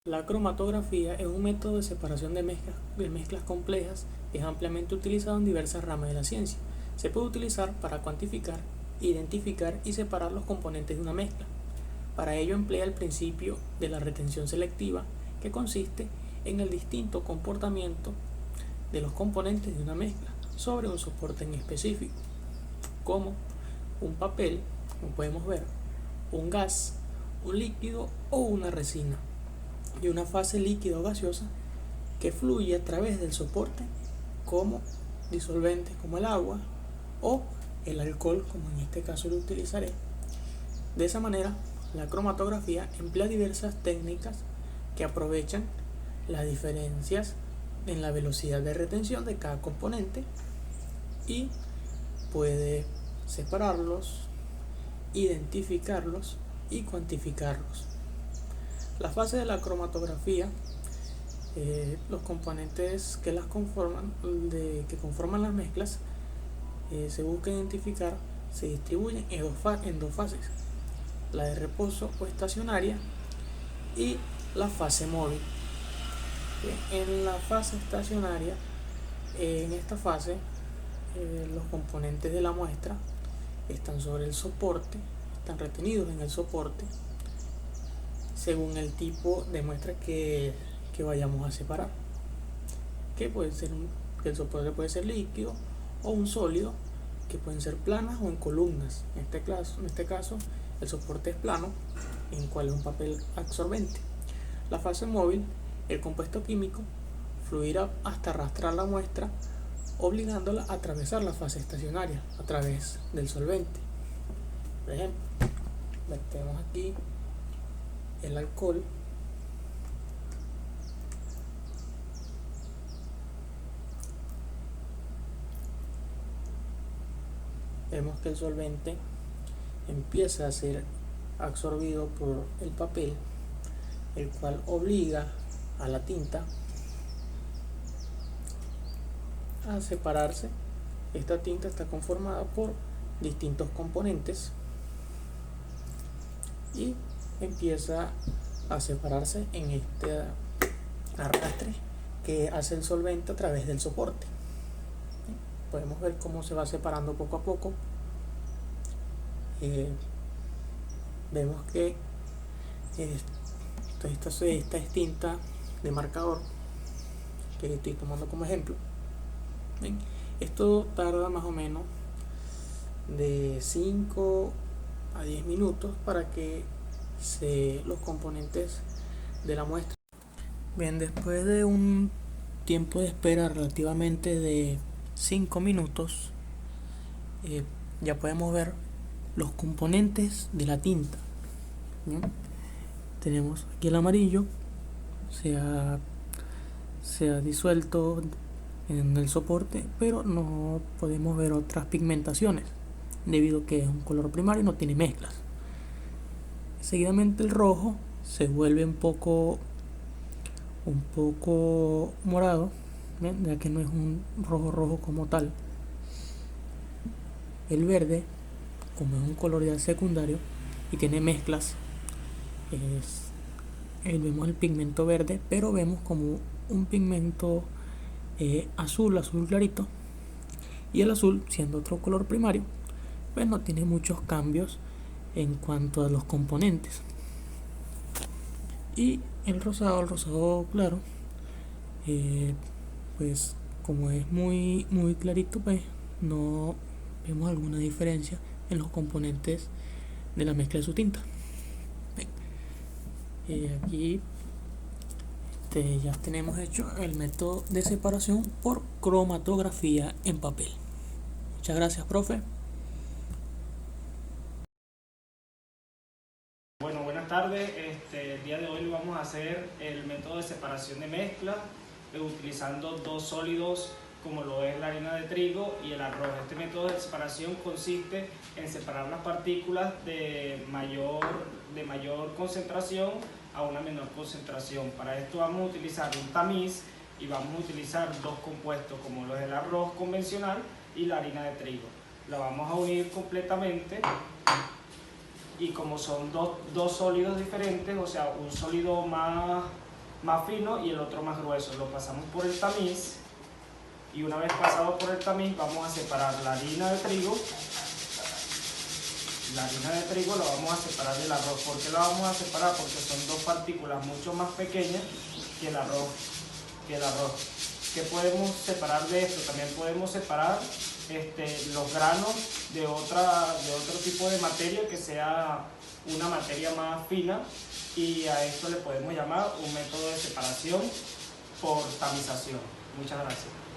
La cromatografía es un método de separación de mezclas complejas que es ampliamente utilizado en diversas ramas de la ciencia. Se puede utilizar para cuantificar, identificar y separar los componentes de una mezcla. Para ello emplea el principio de la retención selectiva, que consiste en el distinto comportamiento de los componentes de una mezcla sobre un soporte en específico, como un papel, como podemos ver, un gas, un líquido o una resina, y una fase líquida o gaseosa que fluye a través del soporte, como disolventes como el agua o el alcohol, como en este caso lo utilizaré. De esa manera, la cromatografía emplea diversas técnicas que aprovechan las diferencias en la velocidad de retención de cada componente y puede separarlos, identificarlos y cuantificarlos. La fase de la cromatografía, los componentes que que conforman las mezclas, se busca identificar, se distribuyen en dos fases: la de reposo o estacionaria y la fase móvil. En la fase estacionaria, en esta fase, los componentes de la muestra están sobre el soporte, están retenidos en el soporte según el tipo de muestra que vayamos a separar, que puede ser que el soporte puede ser líquido o un sólido, que pueden ser planas o en columnas. En este caso el soporte es plano, en cual es un papel absorbente. La fase móvil, el compuesto químico fluirá hasta arrastrar la muestra, obligándola a atravesar la fase estacionaria a través del solvente. Por ejemplo, metemos aquí el alcohol, vemos que el solvente empieza a ser absorbido por el papel, el cual obliga a la tinta a separarse. Esta tinta está conformada por distintos componentes y empieza a separarse en este arrastre que hace el solvente a través del soporte. Podemos ver cómo se va separando poco a poco. Vemos que esta es tinta de marcador que estoy tomando como ejemplo. ¿Ven? Esto tarda más o menos de 5 a 10 minutos para que los componentes de la muestra. Bien, después de un tiempo de espera relativamente de 5 minutos, ya podemos ver los componentes de la tinta. ¿Bien? Tenemos aquí el amarillo, se ha disuelto en el soporte, pero no podemos ver otras pigmentaciones debido a que es un color primario y no tiene mezclas. Seguidamente el rojo se vuelve un poco morado, ¿ven? Ya que no es un rojo como tal. El verde, como es un color ya secundario y tiene mezclas, vemos el pigmento verde, pero vemos como un pigmento azul clarito, y el azul, siendo otro color primario, pues no tiene muchos cambios en cuanto a los componentes. Y el rosado claro, pues como es muy clarito, pues no vemos alguna diferencia en los componentes de la mezcla de su tinta. Aquí ya tenemos hecho el método de separación por cromatografía en papel. Muchas gracias, profe. Bueno, buenas tardes. El día de hoy vamos a hacer el método de separación de mezcla utilizando dos sólidos como lo es la harina de trigo y el arroz. Este método de separación consiste en separar las partículas de mayor concentración a una menor concentración. Para esto vamos a utilizar un tamiz y vamos a utilizar dos compuestos como lo es el arroz convencional y la harina de trigo. La vamos a unir completamente. Y como son dos sólidos diferentes, o sea, un sólido más más fino y el otro más grueso. Lo pasamos por el tamiz y una vez pasado por el tamiz vamos a separar la harina de trigo. La harina de trigo la vamos a separar del arroz. ¿Por qué la vamos a separar? Porque son dos partículas mucho más pequeñas que el arroz. ¿Qué podemos separar de esto? También podemos separar los granos de otro tipo de materia que sea una materia más fina, y a esto le podemos llamar un método de separación por tamización. Muchas gracias.